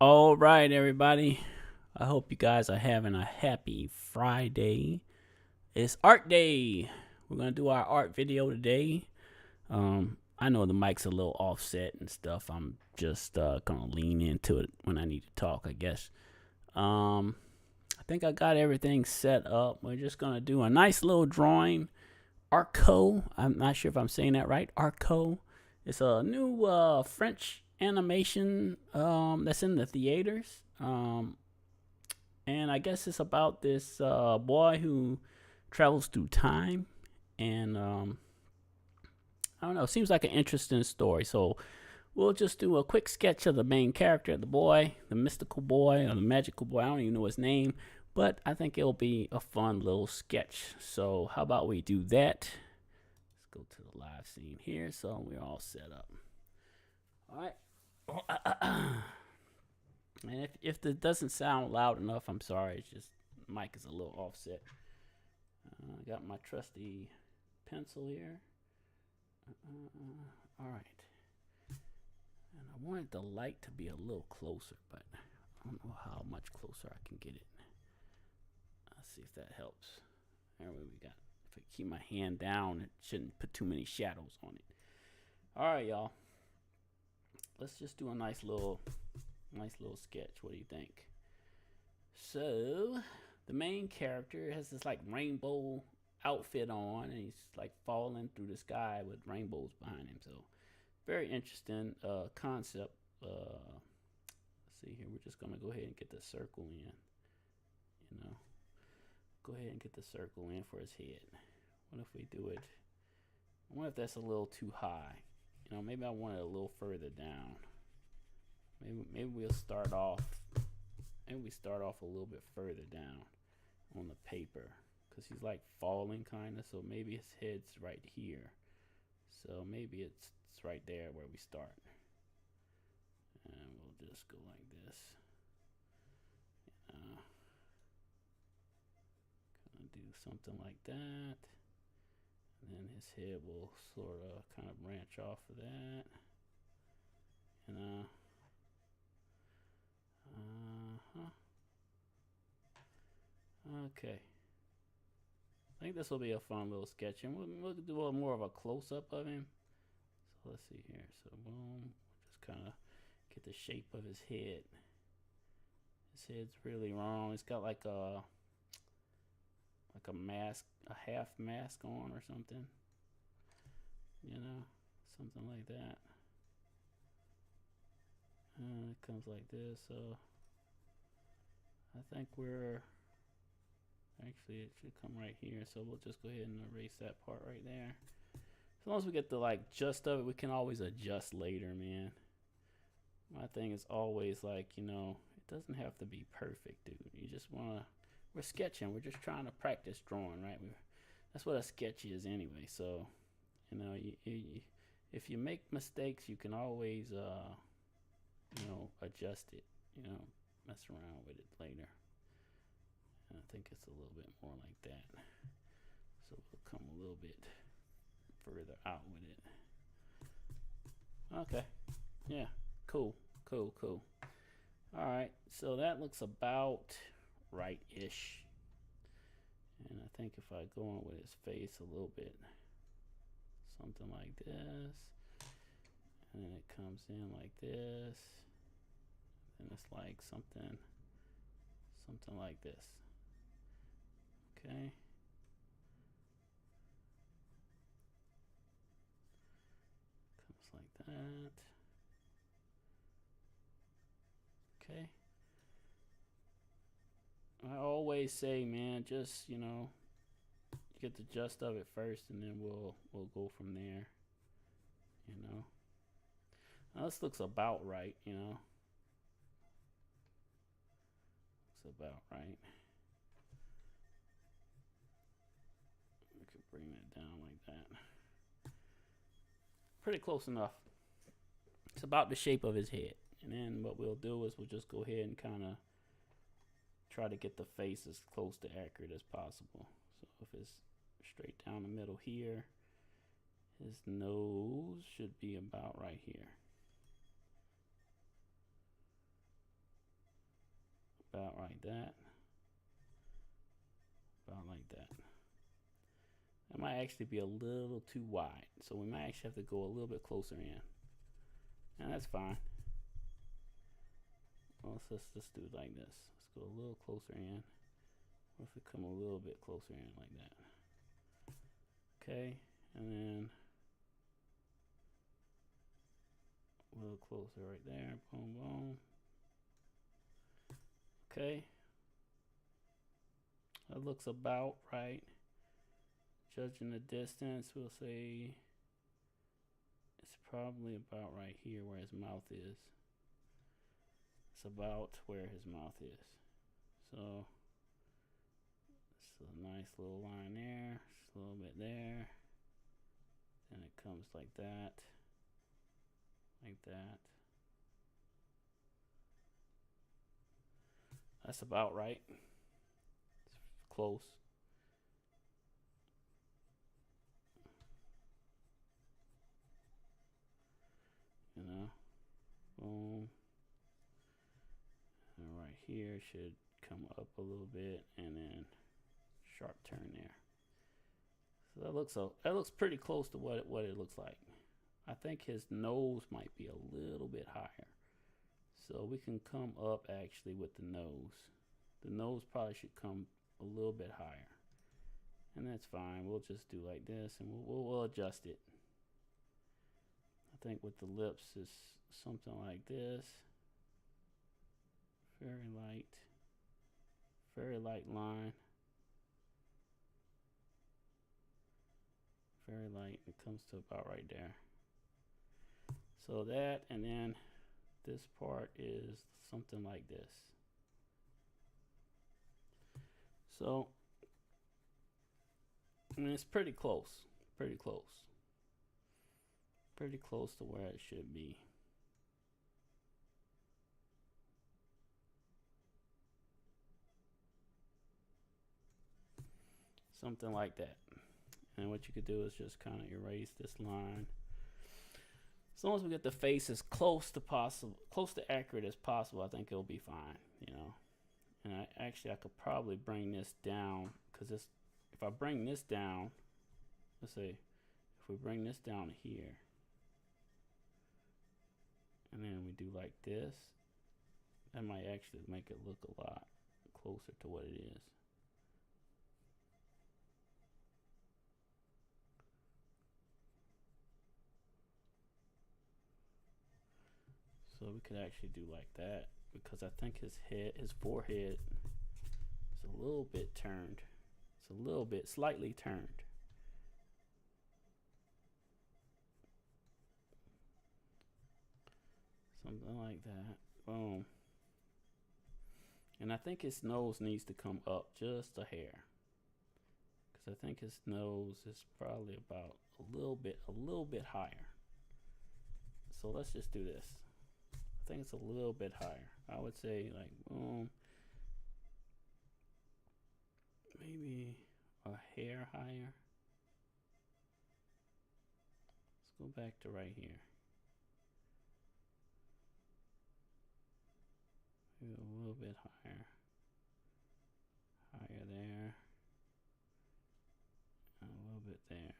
All right, everybody. I hope you guys are having a happy Friday. It's art day. We're gonna do our art video today. I know the mic's a little offset and stuff. I'm just gonna lean into it when I need to talk, I guess. I think I got everything set up. We're just gonna do a nice little drawing. Arco. I'm not sure if I'm saying that right. Arco. It's a new French animation that's in the theaters. And I guess it's about this boy who travels through time. And I don't know. It seems like an interesting story. So we'll just do a quick sketch of the main character, the boy, the mystical boy, or the magical boy. I don't even know his name. But I think it'll be a fun little sketch. So how about we do that? Let's go to the live scene here. So we're all set up. All right. And if it doesn't sound loud enough, I'm sorry. It's just mic is a little offset. I got my trusty pencil here. All right. And I wanted the light to be a little closer, but I don't know how much closer I can get it. Let's see if that helps. There we got. If I keep my hand down, it shouldn't put too many shadows on it. All right, y'all. Let's just do a nice little sketch. What do you think? So the main character has this like rainbow outfit on, and he's like falling through the sky with rainbows behind him. So very interesting concept. Let's see here. We're just gonna go ahead and get the circle in. Go ahead and get the circle in for his head. What if we do it? I wonder if that's a little too high. Maybe I want it a little further down. Maybe we'll start off. Maybe we start off a little bit further down on the paper, because he's like falling kind of. So maybe his head's right here. So maybe it's right there where we start. And we'll just go like this. Gonna do something like that. And then his head will sort of kind of branch off of that. And okay. I think this will be a fun little sketch, and we'll do a more of a close-up of him. So let's see here. So boom, just kind of get the shape of his head. His head's really wrong. It's got like a mask, a half mask on or something. Something like that. It comes like this. So I think actually it should come right here. So we'll just go ahead and erase that part right there. As long as we get the gist of it, we can always adjust later, man. My thing is always it doesn't have to be perfect, dude. You just we're sketching. We're just trying to practice drawing, right? That's what a sketch is anyway. So, if you make mistakes, you can always, adjust it. Mess around with it later. And I think it's a little bit more like that. So we'll come a little bit further out with it. Okay. Yeah. Cool. All right. So that looks about right-ish. And I think if I go on with his face a little bit, something like this, and then it comes in like this, and it's like something like this. Okay. Comes like that. Okay. I always say, man, just get the gist of it first, and then we'll go from there. Now this looks about right. Looks about right. We could bring that down like that. Pretty close enough. It's about the shape of his head. And then what we'll do is we'll just go ahead and kind of try to get the face as close to accurate as possible. So if it's straight down the middle here, his nose should be about right here. About like that. About like that. That might actually be a little too wide, so we might actually have to go a little bit closer in. And that's fine. Well, let's just do it like this. Let's go a little closer in. What if we come a little bit closer in like that? Okay, and then a little closer right there. Boom, boom. Okay. That looks about right. Judging the distance, we'll say it's probably about right here where his mouth is. It's about where his mouth is. So it's a nice little line there, just a little bit there. Then it comes like that, like that. That's about right. It's close. You know, boom. And right here should come up a little bit, and then sharp turn there. So that looks pretty close to what it looks like. I think his nose might be a little bit higher, so we can come up actually with the nose. The nose probably should come a little bit higher, and that's fine. We'll just do like this, and we'll adjust it. I think with the lips is something like this. Very light line. Very light. It comes to about right there. So that, and then this part is something like this. So, I mean, it's pretty close. Pretty close. Pretty close to where it should be. Something like that. And what you could do is just kind of erase this line. As long as we get the face as close to accurate as possible, I think it'll be fine, you know. And I could probably bring this down, because if I bring this down, let's say, if we bring this down here, and then we do like this, that might actually make it look a lot closer to what it is. So we could actually do like that, because I think his forehead is a little bit turned. It's a little bit, slightly turned. Something like that. Boom. And I think his nose needs to come up just a hair, because I think his nose is probably about a little bit higher. So let's just do this. I think it's a little bit higher. I would say like boom, maybe a hair higher. Let's go back to right here. Maybe a little bit higher. Higher there. And a little bit there.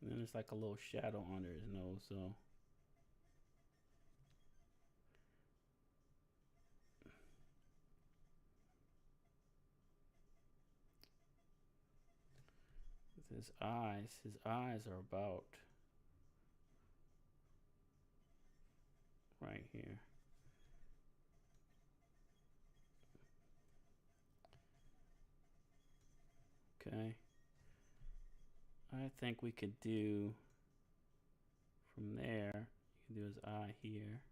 And then there's like a little shadow under his nose, so with his eyes are about right here. Okay. I think we could do from there, you can do his eye here.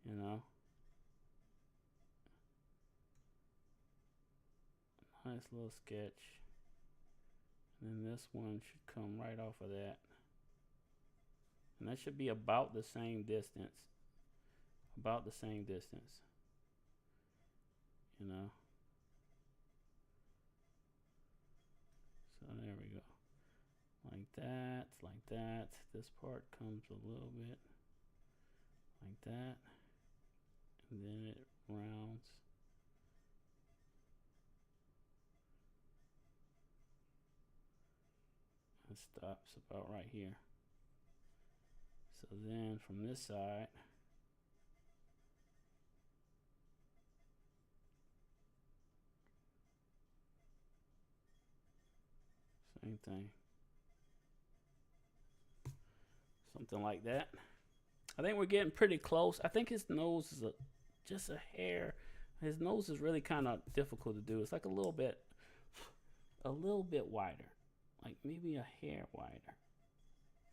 You know? Nice little sketch. And then this one should come right off of that. And that should be about the same distance. About the same distance. You know? So there we go. Like that, like that. This part comes a little bit like that, and then it rounds. And stops about right here. So then from this side, same thing. Something like that. I think we're getting pretty close. I think his nose is just a hair. His nose is really kind of difficult to do. It's like a little bit wider, like maybe a hair wider,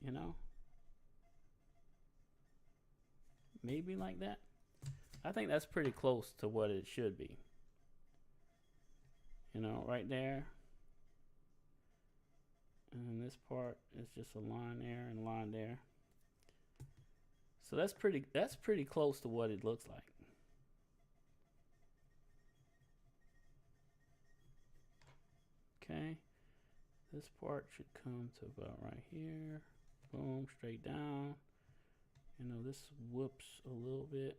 you know? Maybe like that. I think that's pretty close to what it should be. You know, right there. And this part is just a line there and a line there. So that's pretty close to what it looks like. Okay. This part should come to about right here. Boom, straight down. You know, this whoops a little bit.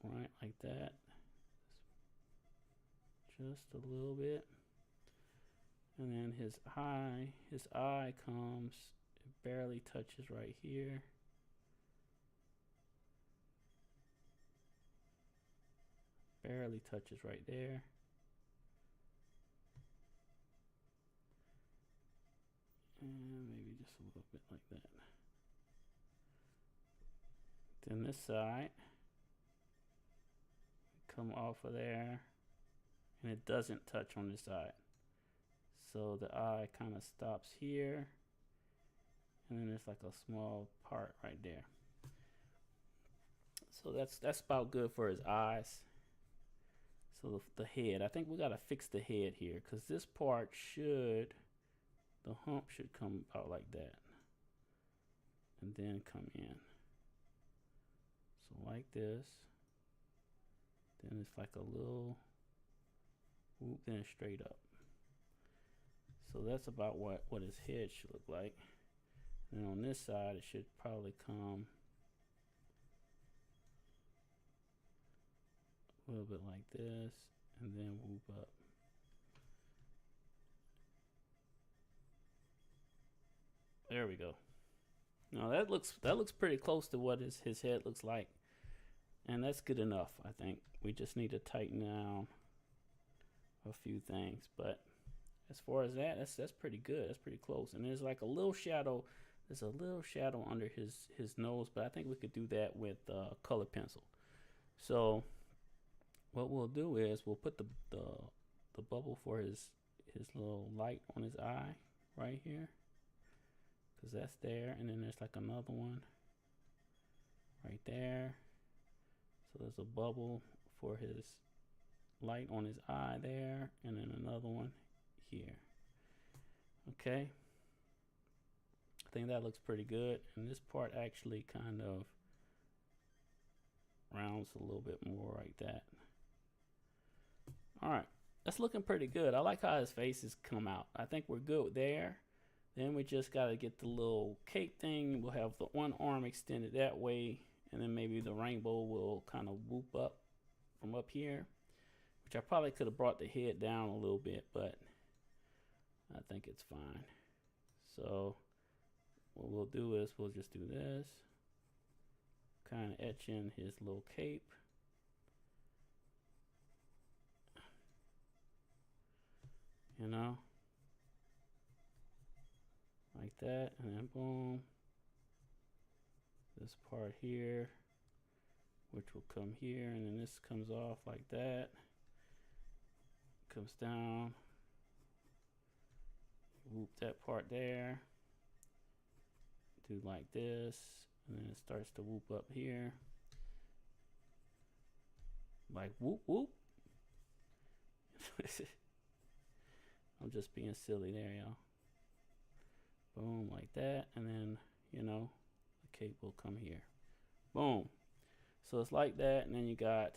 Right, like that. Just a little bit. And then his eye comes, it barely touches right here. Barely touches right there. And maybe just a little bit like that. Then this side, come off of there, and it doesn't touch on this side. So the eye kind of stops here, and then there's like a small part right there. So that's about good for his eyes. So the head, I think we gotta fix the head here, because this part should, the hump should come out like that, and then come in. So like this, then it's like a little whoop, then straight up. So that's about what his head should look like. And on this side, it should probably come a little bit like this, and then whoop up. There we go. Now that looks pretty close to what his head looks like, and that's good enough. I think we just need to tighten down a few things, but as far as that's pretty good. That's pretty close. And there's like a little shadow. There's a little shadow under his nose, but I think we could do that with color pencil. So what we'll do is we'll put the bubble for his little light on his eye right here, because that's there, and then there's like another one right there. So there's a bubble for his light on his eye there, and then another one here. Okay, I think that looks pretty good, and this part actually kind of rounds a little bit more like that. All right, that's looking pretty good. I like how his faces come out. I think we're good there. Then we just got to get the little cape thing. We'll have the one arm extended that way, and then maybe the rainbow will kind of whoop up from up here, which I probably could have brought the head down a little bit, but I think it's fine. So what we'll do is we'll just do this, kind of etch in his little cape. You know, like that, and then boom, this part here, which will come here, and then this comes off like that, comes down, whoop that part there, do like this, and then it starts to whoop up here, like whoop whoop. I'm just being silly there, y'all. Boom, like that, and then, you know, the cape will come here. Boom. So it's like that, and then you got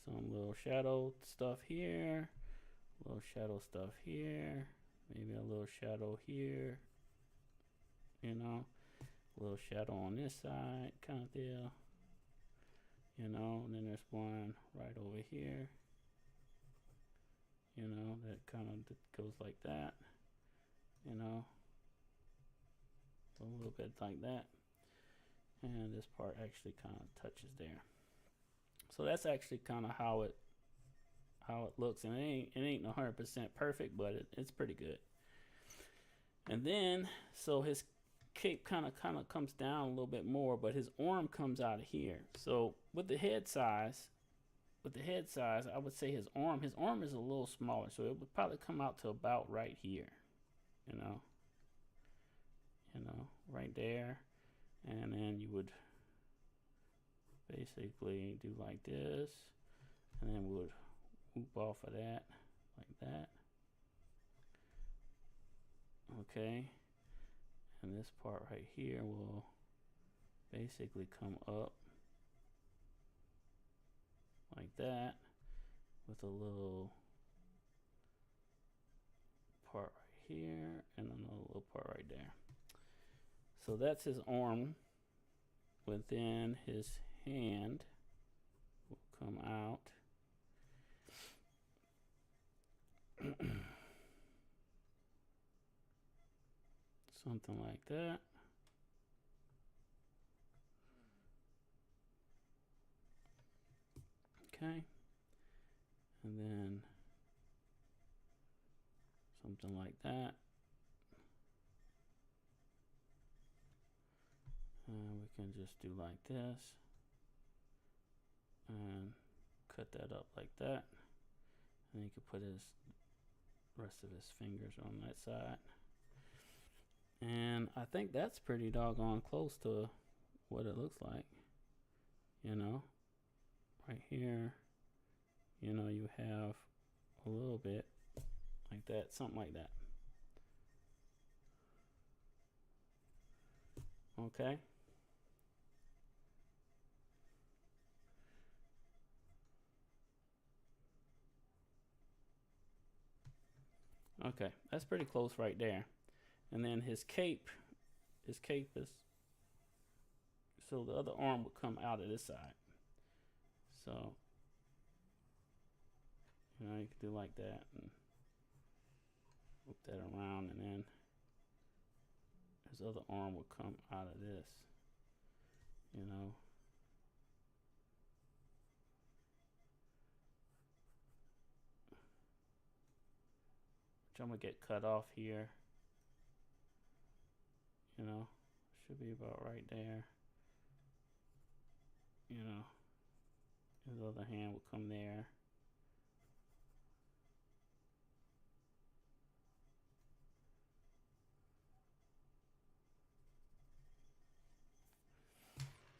some little shadow stuff here, little shadow stuff here, maybe a little shadow here, you know, a little shadow on this side kind of deal, you know, and then there's one right over here, you know, that kind of goes like that, you know, a little bit like that, and this part actually kind of touches there. So that's actually kind of how it looks, and it ain't 100% perfect, but it's pretty good. And then so his cape kind of comes down a little bit more, but his arm comes out of here. So with the head size, I would say his arm is a little smaller, so it would probably come out to about right here, you know, right there, and then you would basically do like this, and then we would whoop off of that like that. Okay, and this part right here will basically come up like that with a little part right here and another little part right there. So that's his arm. Within his hand will come out. Something like that. Okay. And then something like that. And we can just do like this and cut that up like that. And you can put his rest of his fingers on that side. And I think that's pretty doggone close to what it looks like. You know, right here, you know, you have a little bit like that, something like that. Okay. Okay, that's pretty close right there. And then his cape is, so the other arm would come out of this side. So, you know, you could do like that and whip that around, and then his other arm would come out of this, you know. Which I'm gonna get cut off here. You know, should be about right there. You know, his other hand will come there.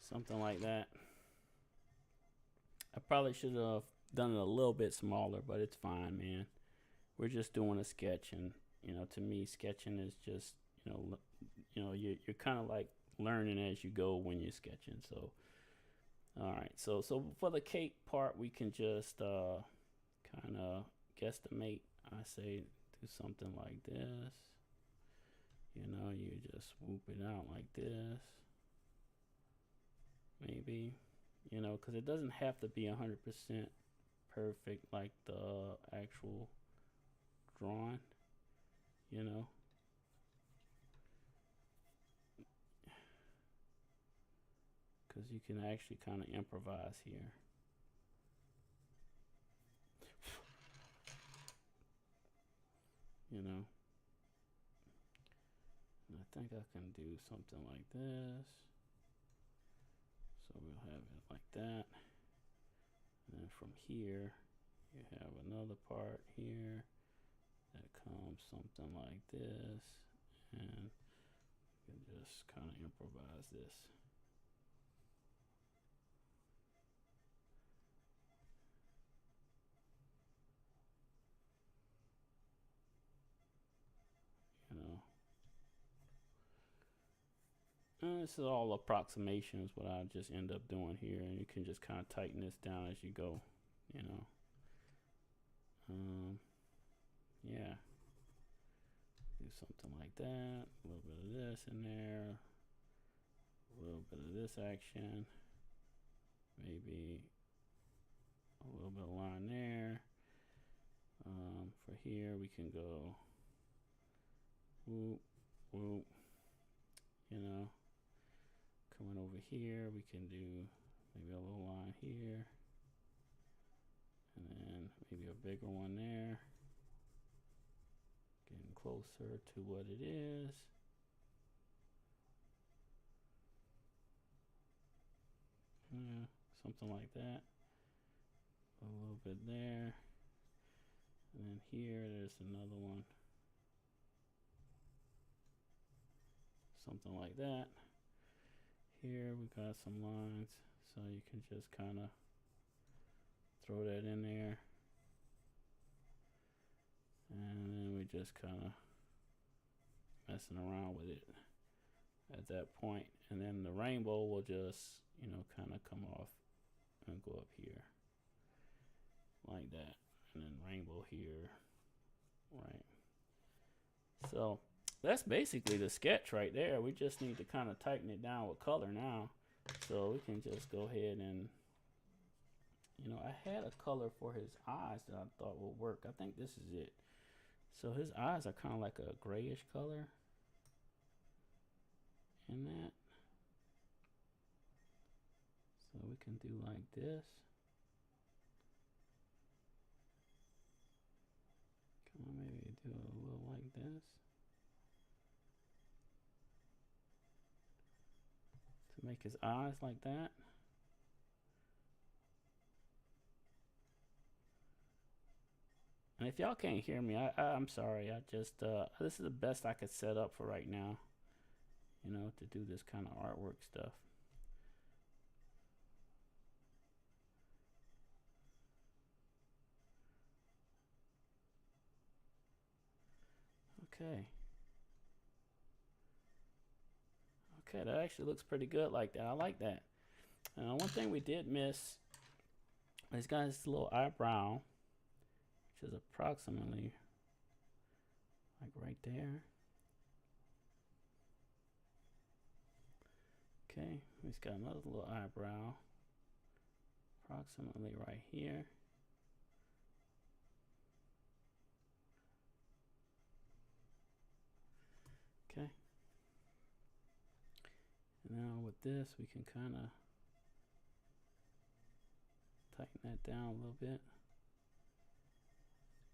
Something like that. I probably should have done it a little bit smaller, but it's fine, man. We're just doing a sketch, and you know, to me, sketching is just, you know, you're kind of like learning as you go when you're sketching. So, all right. So for the cape part, we can just kind of guesstimate. I say do something like this. You know, you just swoop it out like this. Maybe, you know, because it doesn't have to be 100% perfect like the actual drawing, you know. Because you can actually kind of improvise here. You know. And I think I can do something like this. So we'll have it like that. And then from here, you have another part here that comes something like this. And you can just kind of improvise this. You know. And this is all approximations, what I just end up doing here, and you can just kind of tighten this down as you go, you know. Yeah. Do something like that. A little bit of this in there. A little bit of this action. Maybe a little bit of line there. For here, we can go whoop, whoop. You know, coming over here, we can do maybe a little line here. And then maybe a bigger one there. Getting closer to what it is. Yeah, something like that. A little bit there. And then here, there's another one. Something like that. Here, we got some lines. So you can just kind of throw that in there. And then we just kind of messing around with it at that point. And then the rainbow will just, you know, kind of come off and go up here. Like that. And then rainbow here. Right. So that's basically the sketch right there. We just need to kind of tighten it down with color now. So we can just go ahead and, you know, I had a color for his eyes that I thought would work. I think this is it. So his eyes are kind of like a grayish color in that. So we can do like this. Come on, maybe do a little like this. To make his eyes like that. And if y'all can't hear me, I'm sorry. I just, this is the best I could set up for right now, you know, to do this kind of artwork stuff. Okay. Okay, that actually looks pretty good like that. I like that. One thing we did miss is got this little eyebrow, which is approximately like right there. Okay, he's got another little eyebrow, approximately right here. Okay. And now with this, we can kind of tighten that down a little bit.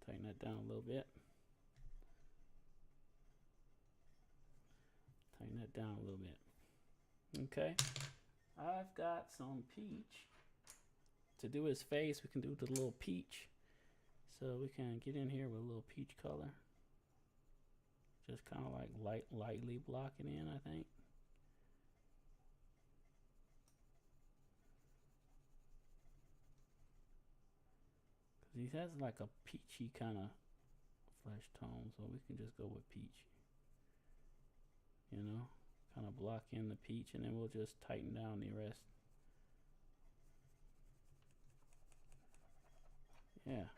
Tighten that down a little bit. Tighten that down a little bit. Okay. I've got some peach. To do his face, we can do the little peach. So we can get in here with a little peach color. Just kind of like lightly block it in, I think. He has like a peachy kind of flesh tone, so we can just go with peach. You know, kind of block in the peach, and then we'll just tighten down the rest. Yeah.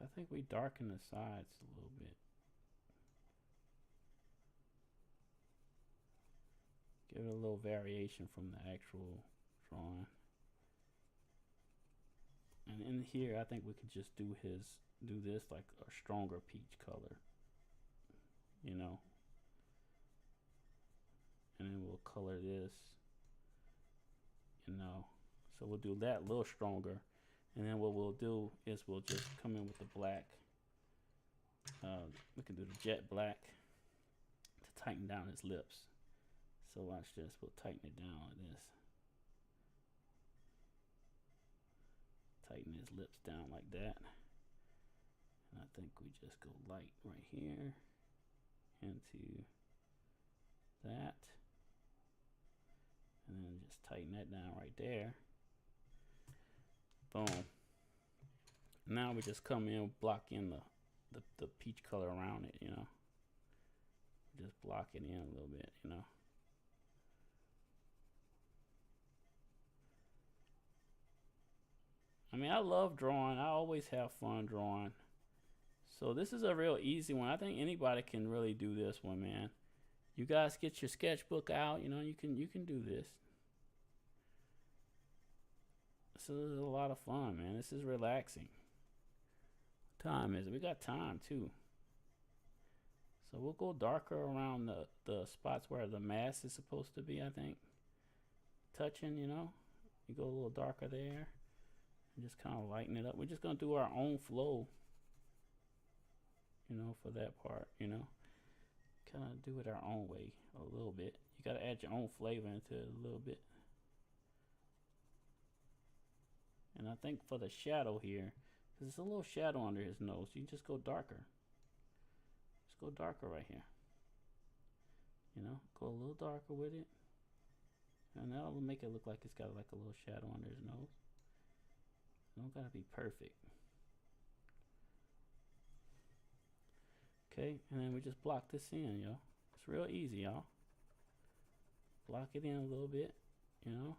I think we darken the sides a little bit. Give it a little variation from the actual drawing. And in here, I think we could just do this like a stronger peach color. You know. And then we'll color this. You know. So we'll do that a little stronger. And then what we'll do is we'll just come in with the black. We can do the jet black to tighten down his lips. So watch this, we'll tighten it down like this. Tighten his lips down like that. And I think we just go light right here into that. And then just tighten that down right there. Boom. Now we just come in, block in the peach color around it, you know. Just block it in a little bit, you know. I mean, I love drawing. I always have fun drawing. So this is a real easy one. I think anybody can really do this one, man. You guys get your sketchbook out. You know, you can do this. This is a lot of fun, man. This is relaxing. What time is it? We got time too. So we'll go darker around the spots where the mask is supposed to be, I think. Touching, you know. You go a little darker there. And just kind of lighten it up. We're just going to do our own flow, you know, for that part, you know. Kind of do it our own way a little bit. You got to add your own flavor into it a little bit. And I think for the shadow here, because there's a little shadow under his nose, you just go darker. Just go darker right here. You know, go a little darker with it. And that'll make it look like it's got like a little shadow under his nose. Don't gotta be perfect. Okay, and then we just block this in, yo. It's real easy, y'all. Block it in a little bit, you know.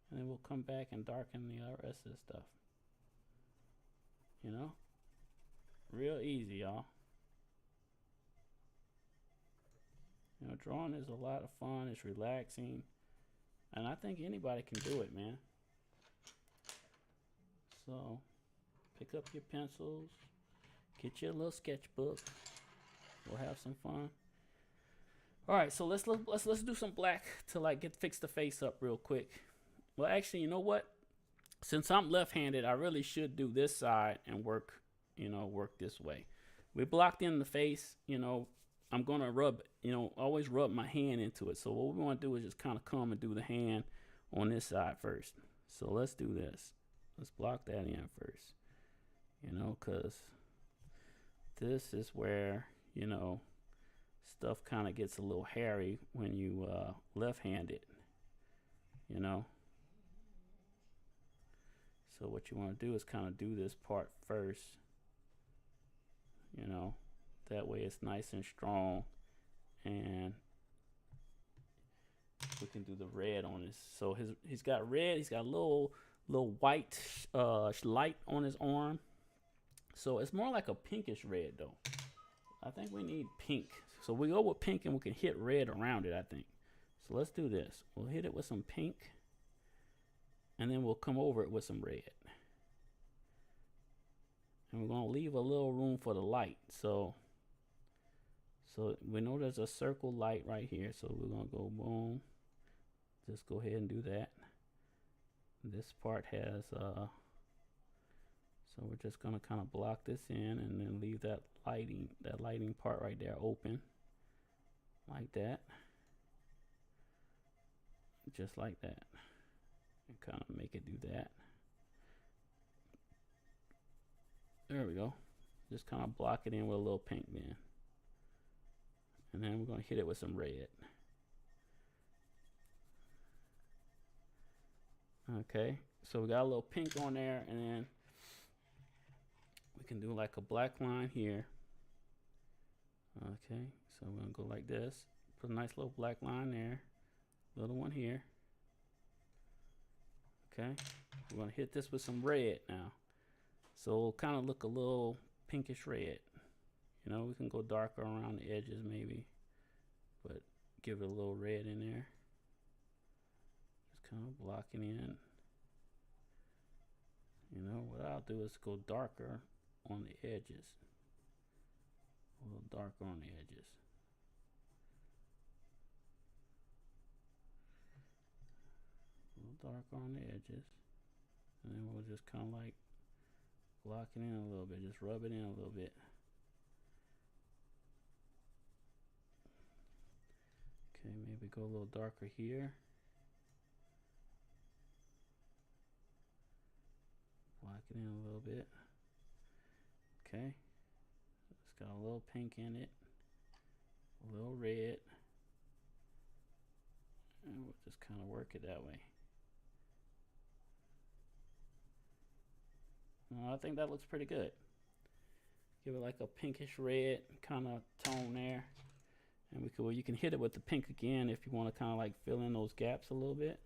And then we'll come back and darken the rest of the stuff. You know? Real easy, y'all. You know, drawing is a lot of fun. It's relaxing. And I think anybody can do it, man. So, pick up your pencils. Get your little sketchbook. We'll have some fun. All right, so let's do some black to like fix the face up real quick. Well, actually, you know what? Since I'm left-handed, I really should do this side and work this way. We blocked in the face, you know. I'm gonna rub, always rub my hand into it. So what we want to do is just kind of come and do the hand on this side first. So let's do this. Let's block that in first, because this is where, stuff kind of gets a little hairy when you left-handed, So what you want to do is kind of do this part first, that way it's nice and strong, and we can do the red on this. So he's got red, he's got a little white light on his arm. So it's more like a pinkish red though. I think we need pink. So we go with pink and we can hit red around it, I think. So let's do this. We'll hit it with some pink, and then we'll come over it with some red. And we're gonna leave a little room for the light. So we know there's a circle light right here. So we're gonna go boom. Just go ahead and do that. This part has so we're just gonna kind of block this in and then leave that lighting part right there open. Like that. Just like that. And kind of make it do that. There we go. Just kind of block it in with a little pink then. And then we're going to hit it with some red. Okay, so we got a little pink on there, and then we can do like a black line here. Okay, so we're going to go like this. Put a nice little black line there. Little one here. Okay, we're going to hit this with some red now. So it'll kind of look a little pinkish red. We can go darker around the edges maybe, but give it a little red in there. Just kind of blocking in. What I'll do is go darker on the edges. A little darker on the edges. A little darker on the edges. And then we'll just kind of like block it in a little bit. Just rub it in a little bit. Okay, maybe go a little darker here. Block it in a little bit. Okay. It's got a little pink in it. A little red. And we'll just kind of work it that way. I think that looks pretty good. Give it like a pinkish red kind of tone there. And you can hit it with the pink again if you want to kind of like fill in those gaps a little bit.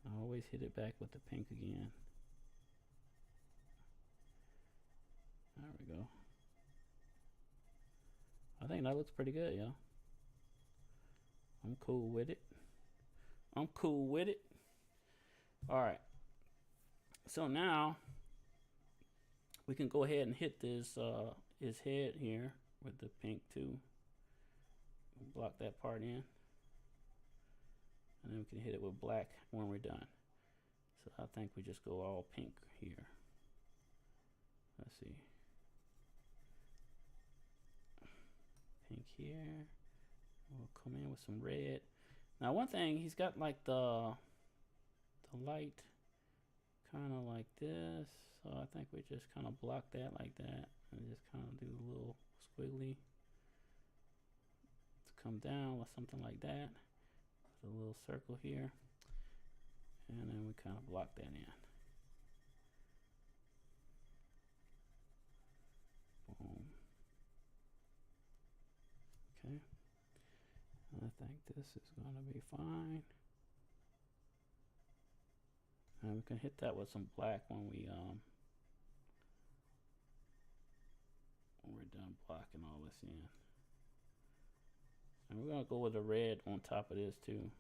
I always hit it back with the pink again. There we go. I think that looks pretty good, y'all. I'm cool with it. I'm cool with it. All right. So now we can go ahead and hit this his head here with the pink too. Block that part in. And then we can hit it with black when we're done. So I think we just go all pink here. Let's see. Pink here. We'll come in with some red. Now one thing, he's got like the light kind of like this. So I think we just kind of block that like that. And just kind of do a little squiggly. To come down with something like that. With a little circle here. And then we kind of block that in. Boom. Okay. I think this is going to be fine. And we can hit that with some black when we're done blocking all this in. And we're going to go with the red on top of this too.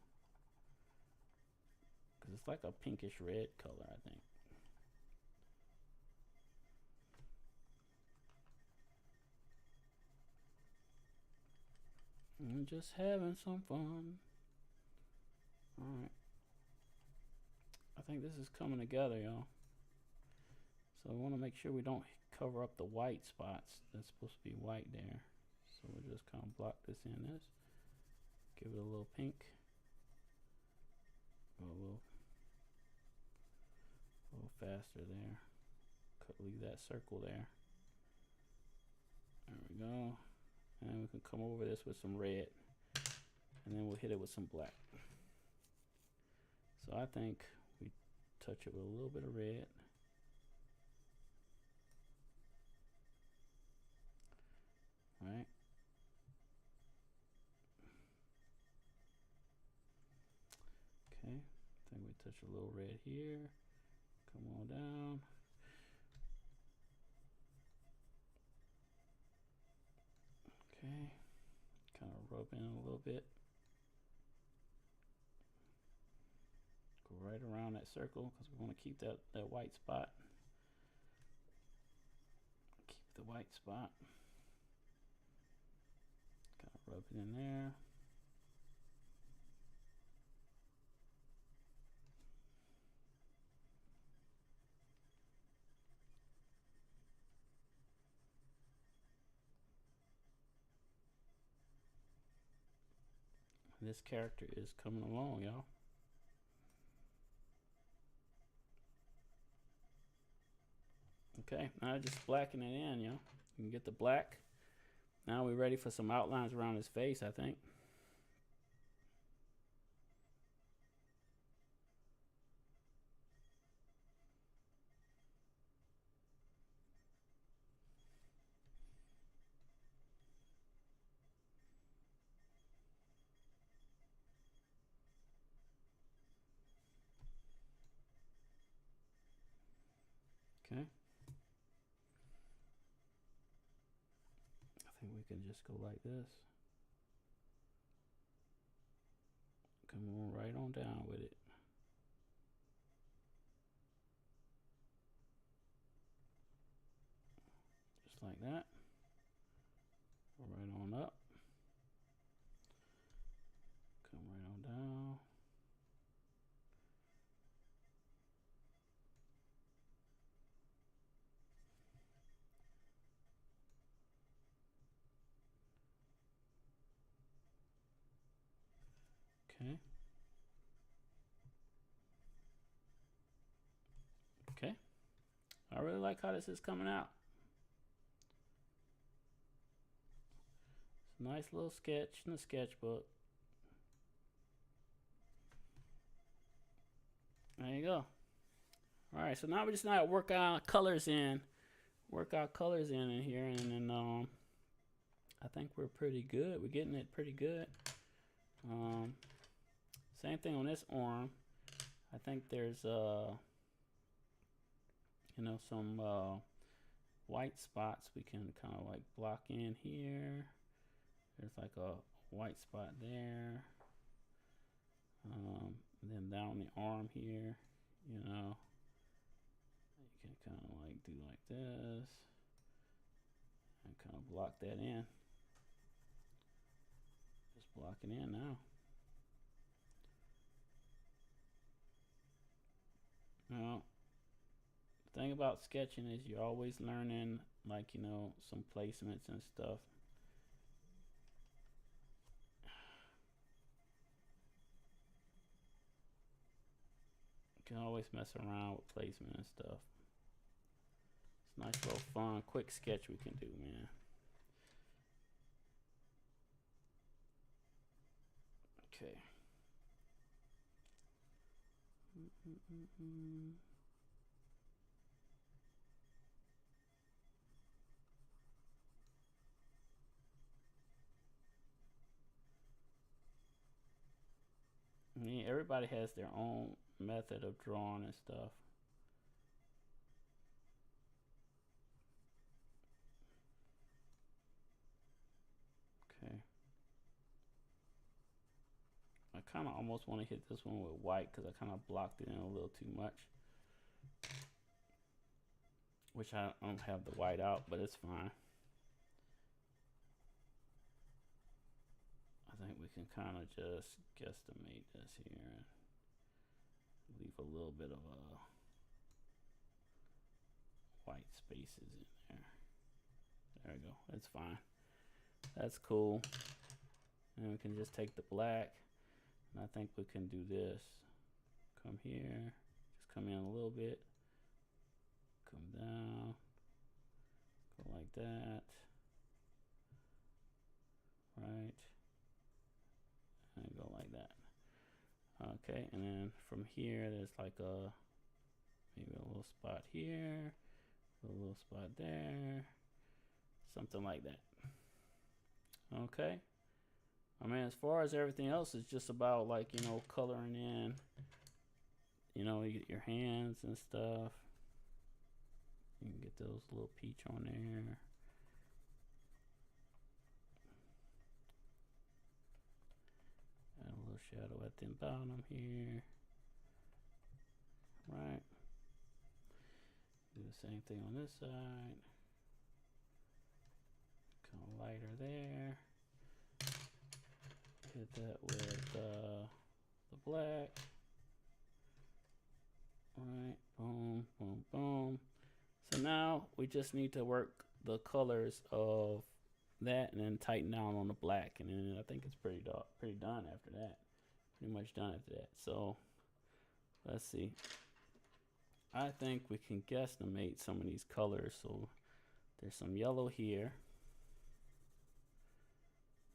Because it's like a pinkish red color, I think. I'm just having some fun. Alright. I think this is coming together, y'all. So we want to make sure we don't cover up the white spots. That's supposed to be white there. So we'll just kind of block this in this. Give it a little pink. Go a little faster there. Leave that circle there. There we go. And we can come over this with some red. And then we'll hit it with some black. So I think we touch it with a little bit of red. Right. Okay. I think we touch a little red here. Come on down. Okay. Kind of rub in a little bit. Go right around that circle because we want to keep that white spot. Keep the white spot. Kind of rub it in there. This character is coming along, y'all. Okay, now just blacken it in, y'all. You can get the black. Now we're ready for some outlines around his face, I think. Okay. I think we can just go like this. Come on right on down with it. Just like that. Go right on up. Come right on down. Okay. Okay. I really like how this is coming out. It's a nice little sketch in the sketchbook. There you go. All right, so now we just now work our colors in. Work our colors in here, and then I think we're pretty good. We're getting it pretty good. Same thing on this arm. I I think there's you know, some white spots we can kind of like block in here. There's like a white spot there. And then down the arm here, you know, you can kind of like do like this and kind of block that in. Just block it in now. Now, the thing about sketching is you're always learning, like, you know, some placements and stuff. You can always mess around with placement and stuff. It's a nice little fun, quick sketch we can do, man. Okay. I mean, everybody has their own method of drawing and stuff. Okay. I kind of almost want to hit this one with white because I kind of blocked it in a little too much. Which I don't have the white out, but it's fine. I think we can kind of just guesstimate this here and leave a little bit of white spaces in there. There we go. That's fine. That's cool. And we can just take the black, and I think we can do this. Come here, just come in a little bit, come down, go like that, right, and go like that. Okay, and then from here, there's like maybe a little spot here, a little spot there, something like that. Okay. I mean, as far as everything else, it's just about, like, you know, coloring in, you know, you get your hands and stuff. You can get those little peach on there. Add a little shadow at the bottom here. Right. Do the same thing on this side. Kind of lighter there. Hit that with the black. Right, boom, boom, boom. So now we just need to work the colors of that and then tighten down on the black. And then I think it's pretty done after that. Pretty much done after that. So let's see. I think we can guesstimate some of these colors. So there's some yellow here.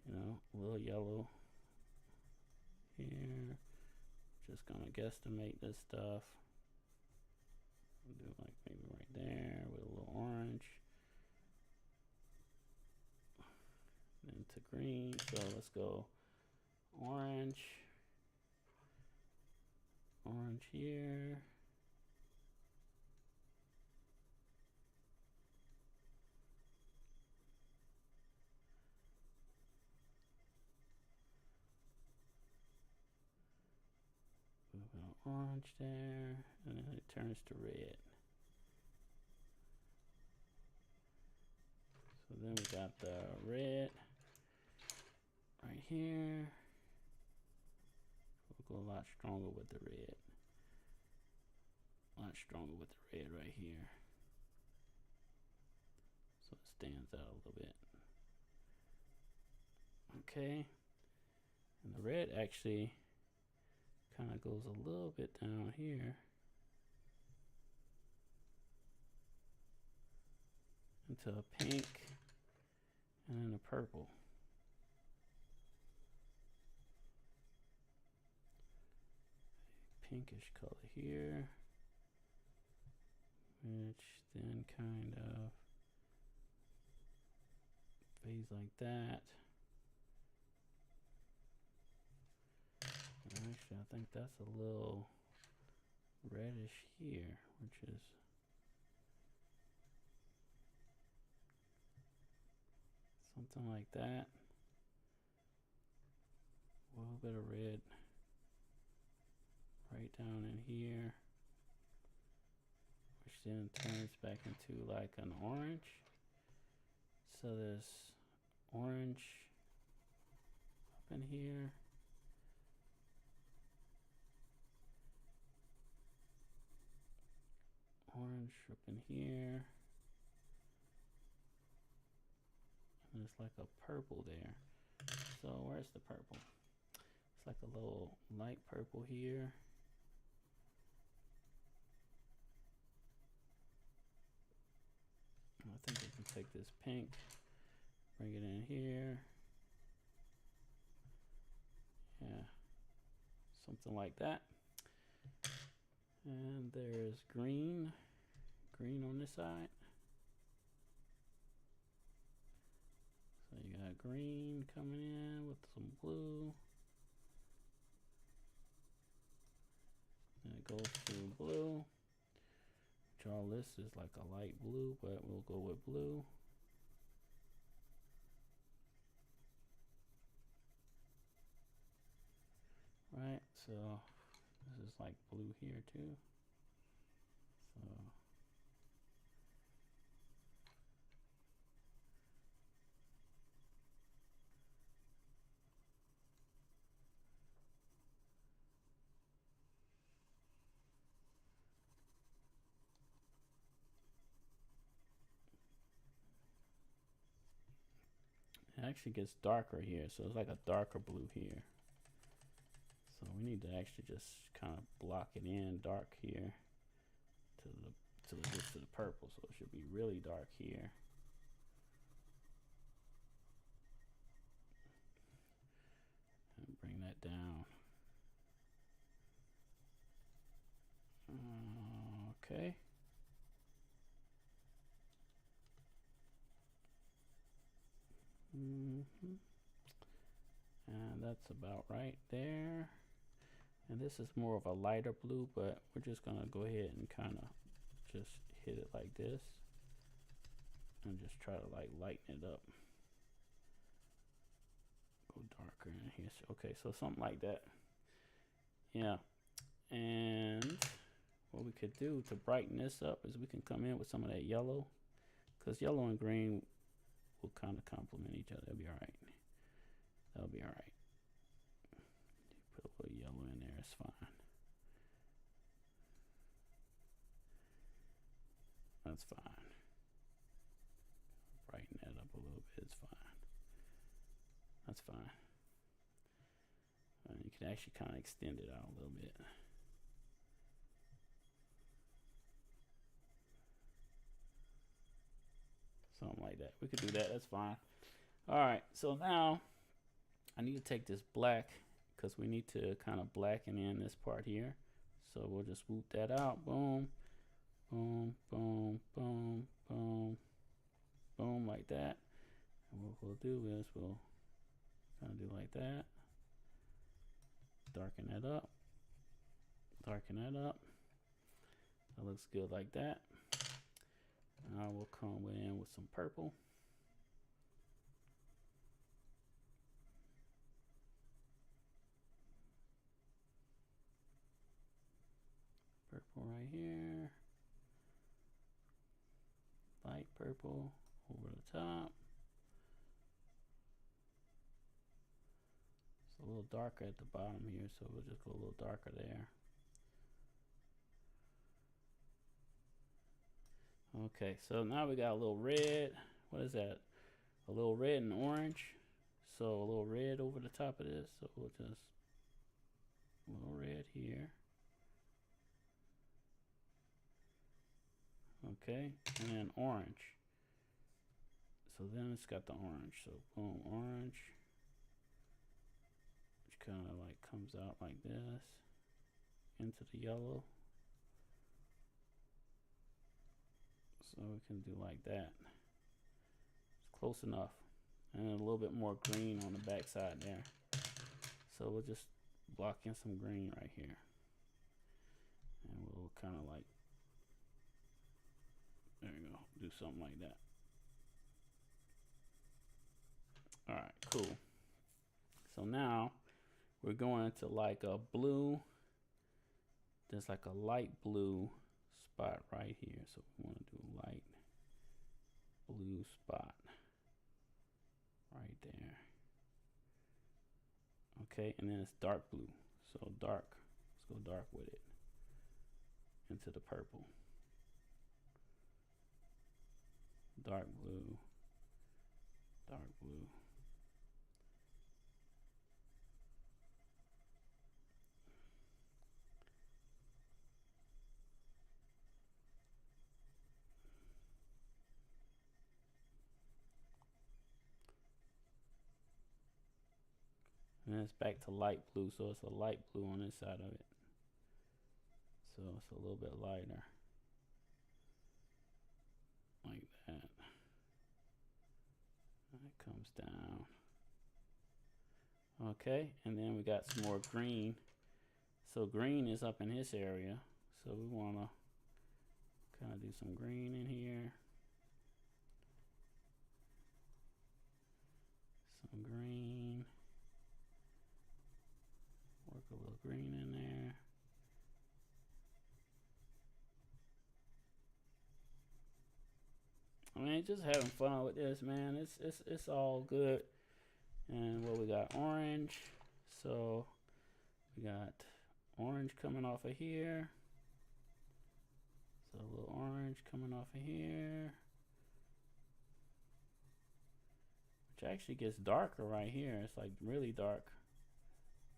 You know, a little yellow here. Just gonna guesstimate this stuff. We'll do like maybe right there with a little orange. Then to green. So let's go orange. Orange here. Orange there, and then it turns to red. So then we got the red right here. We'll go a lot stronger with the red. A lot stronger with the red right here. So it stands out a little bit. Okay. And the red actually kind of goes a little bit down here into a pink and then a purple. Pinkish color here, which then kind of fades like that. Actually, I think that's a little reddish here, which is something like that. A little bit of red right down in here, which then turns back into like an orange. So there's orange up in here. Orange up in here. And there's like a purple there. So where's the purple? It's like a little light purple here. I think we can take this pink, bring it in here. Yeah, something like that. And there's green on this side. So you got green coming in with some blue. And it goes to blue. Which all this is like a light blue, but we'll go with blue. Right, so this is like blue here too. So it actually gets darker here, so it's like a darker blue here. So we need to actually just kind of block it in dark here till it gets to the purple. So it should be really dark here. And bring that down. Okay. And that's about right there. And this is more of a lighter blue, but we're just gonna go ahead and kind of just hit it like this and just try to like lighten it up. Go darker in here. Okay, so something like that. Yeah. And what we could do to brighten this up is we can come in with some of that yellow, because yellow and green will kind of complement each other. That'll be all right. That'll be all right. Put a little yellow in there, it's fine. That's fine. Brighten that up a little bit, it's fine. That's fine. You can actually kind of extend it out a little bit. Something like that. We could do that, that's fine. All right, so now I need to take this black, because we need to kind of blacken in this part here. So we'll just swoop that out. Boom, boom, boom, boom, boom, boom, like that. And what we'll do is we'll kind of do like that. Darken that up. Darken that up. That looks good like that. Now we'll come in with some purple. Purple right here. Light purple over the top. It's a little darker at the bottom here, so we'll just go a little darker there. Okay, so now we got a little red. What is that? A little red and orange. So a little red over the top of this. So we'll just a little red here. Okay, and then orange. So then it's got the orange. So boom, orange. Which kind of like comes out like this into the yellow. So we can do like that. It's close enough. And a little bit more green on the back side there. So we'll just block in some green right here. And we'll kind of like, there you go, do something like that. All right, cool. So now we're going to like a blue. There's like a light blue spot right here. So we want to do a light blue spot right there. Okay, and then it's dark blue. So dark, let's go dark with it into the purple. Dark blue, dark blue. And it's back to light blue, so it's a light blue on this side of it. So it's a little bit lighter. Like that. And it comes down. Okay, and then we got some more green. So green is up in this area. So we want to kind of do some green in here. Some green. Work a little green in there. I mean, just having fun with this, man. It's all good. And what we got, orange. So we got orange coming off of here. So a little orange coming off of here. Which actually gets darker right here. It's like really dark.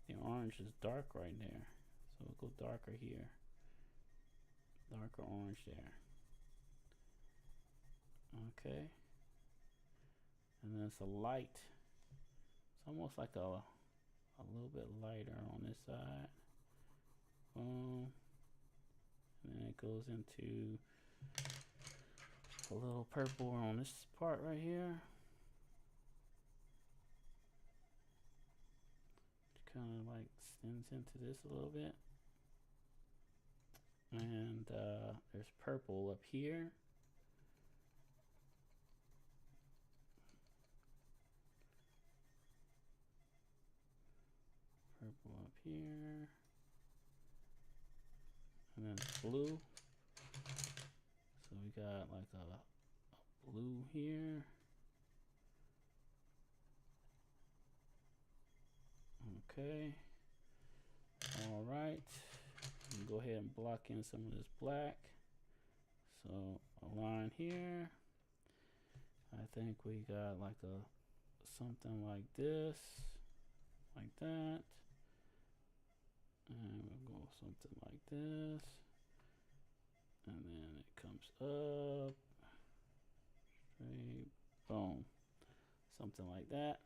The orange is dark right there. So we'll go darker here. Darker orange there. Okay. And then it's a light. It's almost like a little bit lighter on this side. Boom. And then it goes into a little purple on this part right here. Which kind of like extends into this a little bit. And there's purple up here. Purple up here. And then blue. So we got like a blue here. Okay. All right. Go ahead and block in some of this black. So a line here. I think we got like something like this, like that. And we'll go something like this. And then it comes up. Straight. Boom. Something like that.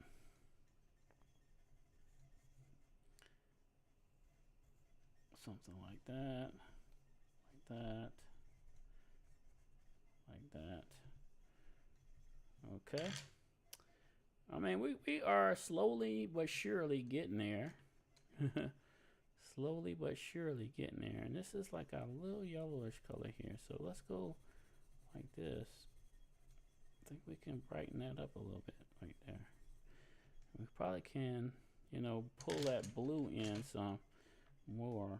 Something like that. Like that. Like that. Okay. I mean, we are slowly but surely getting there. Slowly but surely getting there. And this is like a little yellowish color here. So let's go like this. I think we can brighten that up a little bit right there. We probably can, you know, pull that blue in some more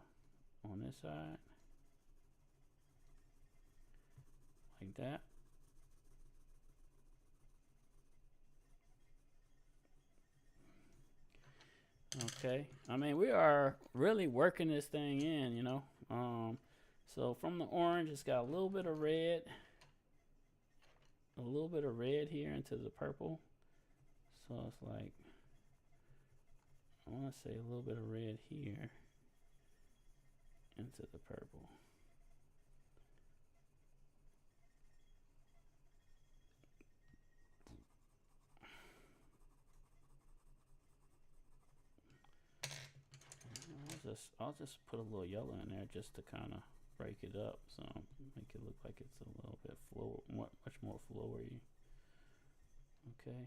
on this side. Like that. Okay. I mean, we are really working this thing in, you know. So from the orange, it's got a little bit of red. A little bit of red here into the purple. So it's like, I want to say a little bit of red here into the purple. I'll just put a little yellow in there just to kind of break it up, so make it look like it's a little bit much more flowery. Okay.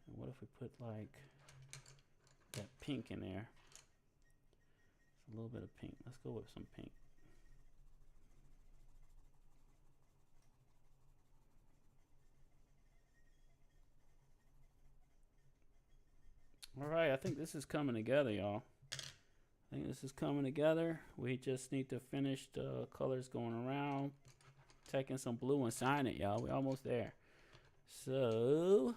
And what if we put like that pink in there? It's a little bit of pink. Let's go with some pink. All right, I think this is coming together, y'all. I think this is coming together. We just need to finish the colors going around, taking some blue and sign it, y'all. We're almost there. So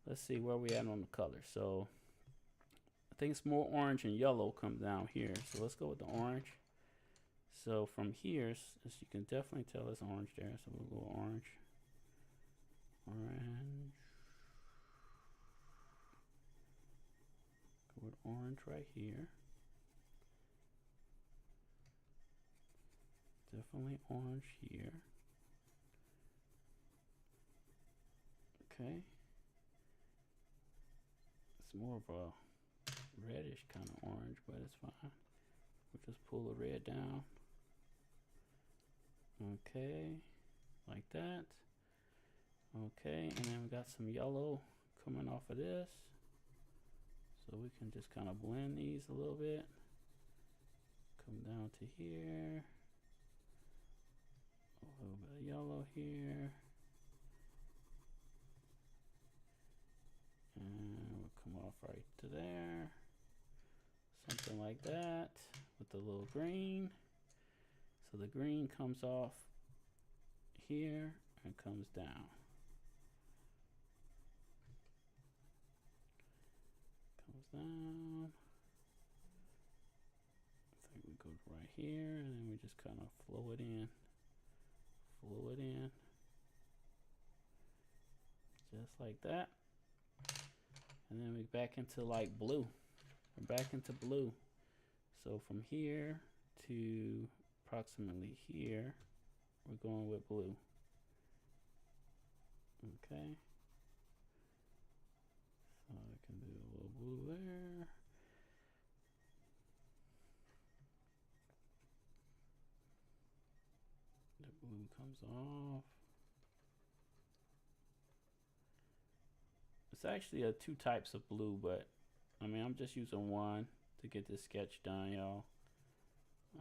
let's see where we at on the color. So I think it's more orange and yellow come down here. So let's go with the orange. So from here, as you can definitely tell, it's orange there. So we'll go orange, orange. Go with orange right here. Definitely orange here. Okay. It's more of a reddish kind of orange, but it's fine. We'll just pull the red down. Okay, like that. Okay, and then we got some yellow coming off of this. So we can just kind of blend these a little bit. Come down to here. A little bit of yellow here. And we'll come off right to there. Something like that with the little green. So the green comes off here and comes down. Comes down. I think we go right here and then we just kind of flow it in. Flow it in. Just like that. And then we back into like blue. We're back into blue. So from here to approximately here, we're going with blue. Okay. So I can do a little blue there. The blue comes off. It's actually two types of blue, but I mean, I'm just using one to get this sketch done, y'all.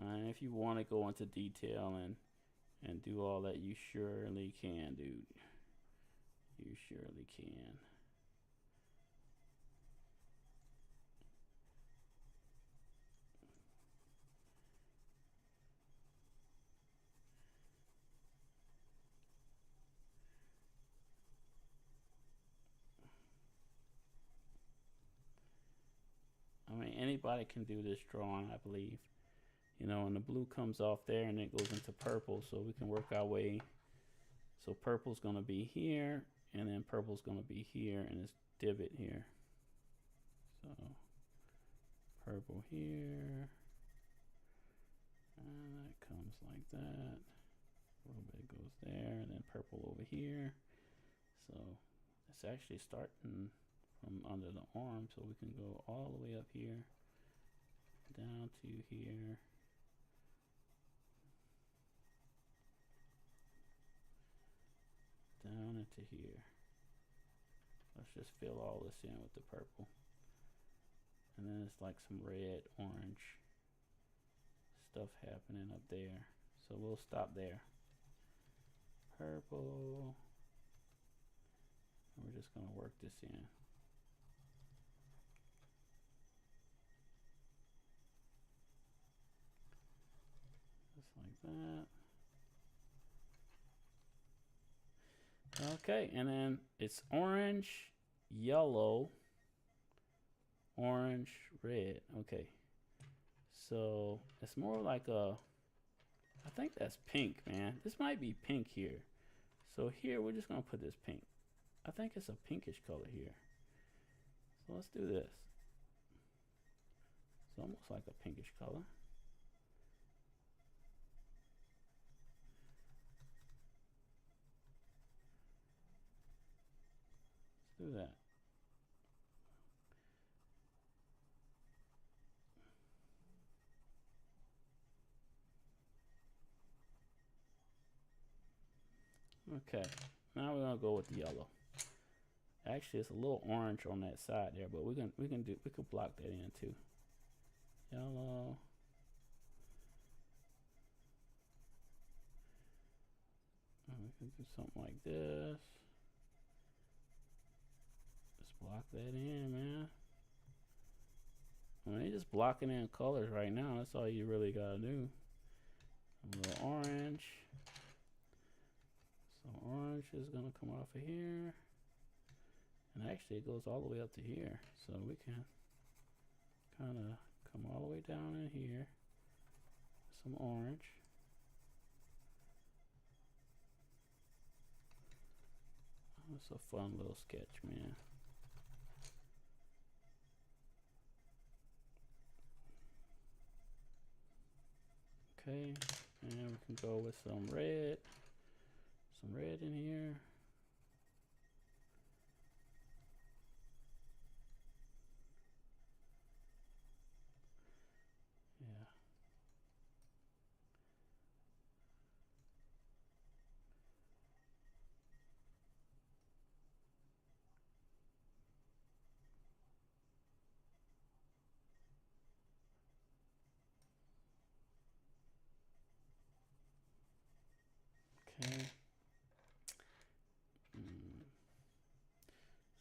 And if you want to go into detail and do all that, you surely can, dude. You surely can. I mean, anybody can do this drawing, I believe. You know, and the blue comes off there and it goes into purple, so we can work our way. So purple's going to be here, and then purple's going to be here, and this divot here. So purple here, and that comes like that. A little bit goes there, and then purple over here. So it's actually starting from under the arm, so we can go all the way up here, down to here. Down into here. Let's just fill all this in with the purple. And then it's like some red, orange stuff happening up there. So we'll stop there. Purple. And we're just going to work this in. Just like that. Okay, and then it's orange, yellow, orange, red. Okay, so it's more like a, I think that's pink, man. This might be pink here. So here, we're just gonna put this pink. I think it's a pinkish color here. So let's do this. It's almost like a pinkish color. Do that. Okay, now we're gonna go with the yellow. Actually, it's a little orange on that side there, but we could block that in too. Yellow. And we can do something like this. Just block Block that in, man. I mean, you're just blocking in colors right now. That's all you really gotta do. A little orange. So orange is gonna come off of here. And actually it goes all the way up to here. So we can kind of come all the way down in here. Some orange. It's a fun little sketch, man. Okay, and we can go with some red. Some red in here. Yeah. Okay.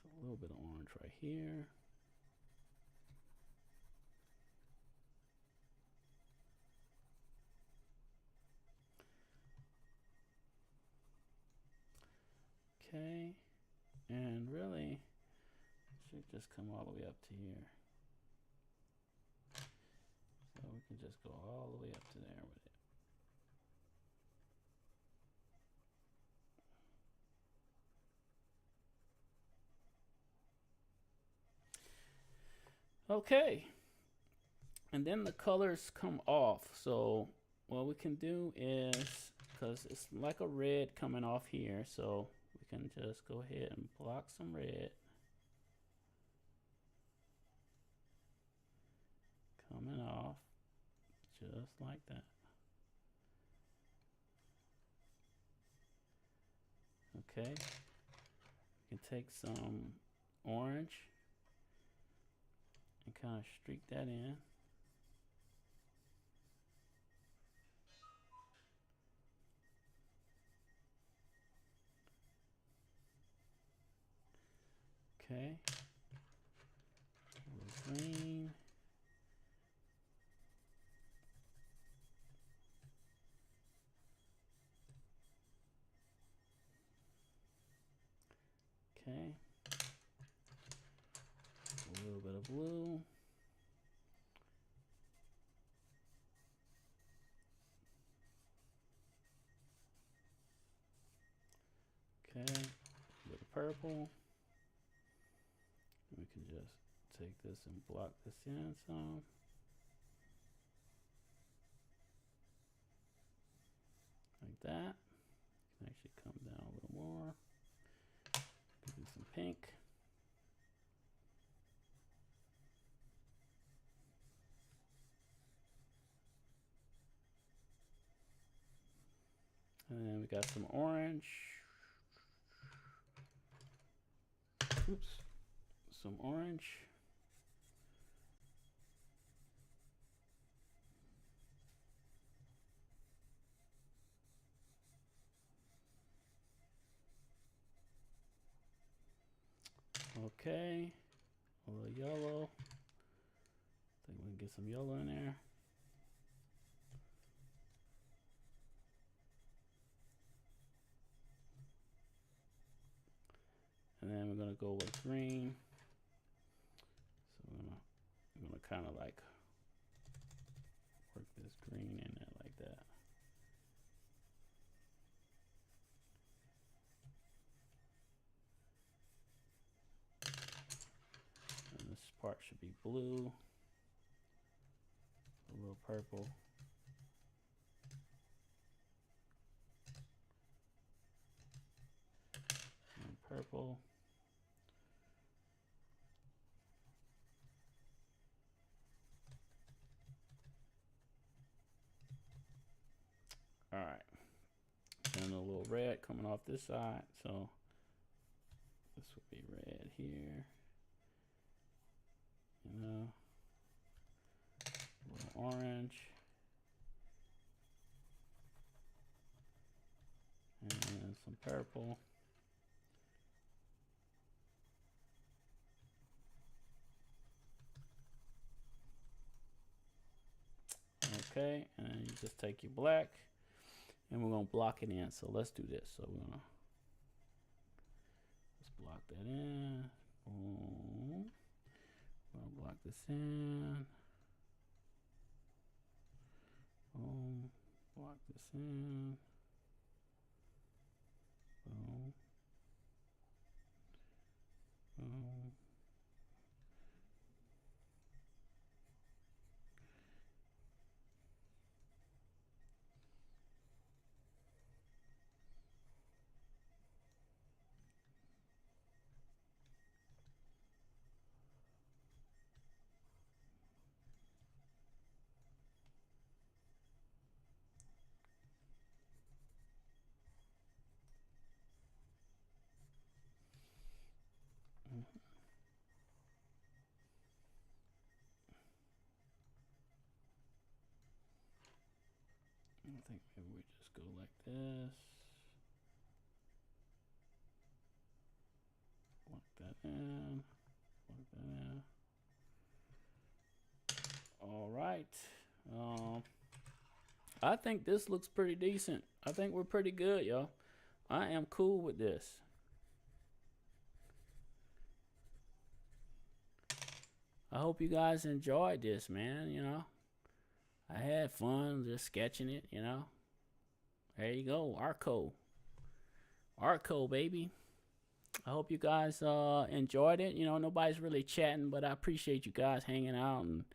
So a little bit of orange right here. Okay. And really, it should just come all the way up to here. So we can just go all the way up to there with it. Okay. And then the colors come off. So what we can do is, because it's like a red coming off here, so we can just go ahead and block some red. Coming off, just like that. Okay. You can take some orange and kind of streak that in. Okay. A little green. Okay. A little bit of blue. Okay. A bit of purple. We can just take this and block this in some. Like that. You can actually come down a little more. Do some pink. And then we got some orange. Oops. Some orange. Okay. A little yellow. I think we can get some yellow in there. And then we're gonna go with green. So we're gonna kind of like work this green in there like that. And this part should be blue. A little purple. And purple. All right, and a little red coming off this side, so this would be red here, you know, a little orange, and some purple, Okay, and then you just take your black, and we're gonna block it in. So let's do this. So we're gonna just block that in. Boom. We're gonna block this in. Boom. Block this in. Boom. Boom. I think maybe we just go like this. Block that in. Block that in. All right. I think this looks pretty decent. I think we're pretty good, y'all. I am cool with this. I hope you guys enjoyed this, man. You know, I had fun just sketching it, you know. There you go, Arco. Arco, baby. I hope you guys enjoyed it. You know, nobody's really chatting, but I appreciate you guys hanging out and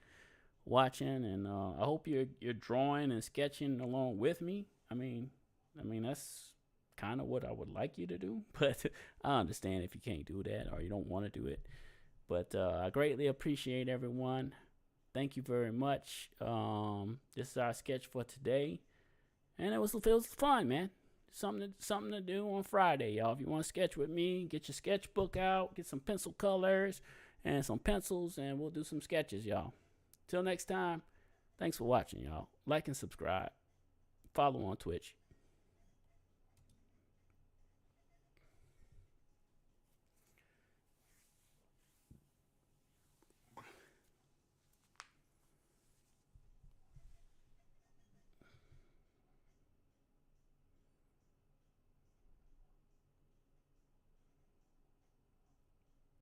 watching, and I hope you're drawing and sketching along with me. I mean that's kind of what I would like you to do, but I understand if you can't do that or you don't want to do it. But I greatly appreciate everyone. Thank you very much. This is our sketch for today, and it was fun, man. Something to do on Friday, y'all. If you want to sketch with me, get your sketchbook out, get some pencil colors and some pencils, and we'll do some sketches, y'all. Till next time, thanks for watching, y'all. Like and subscribe. Follow on Twitch.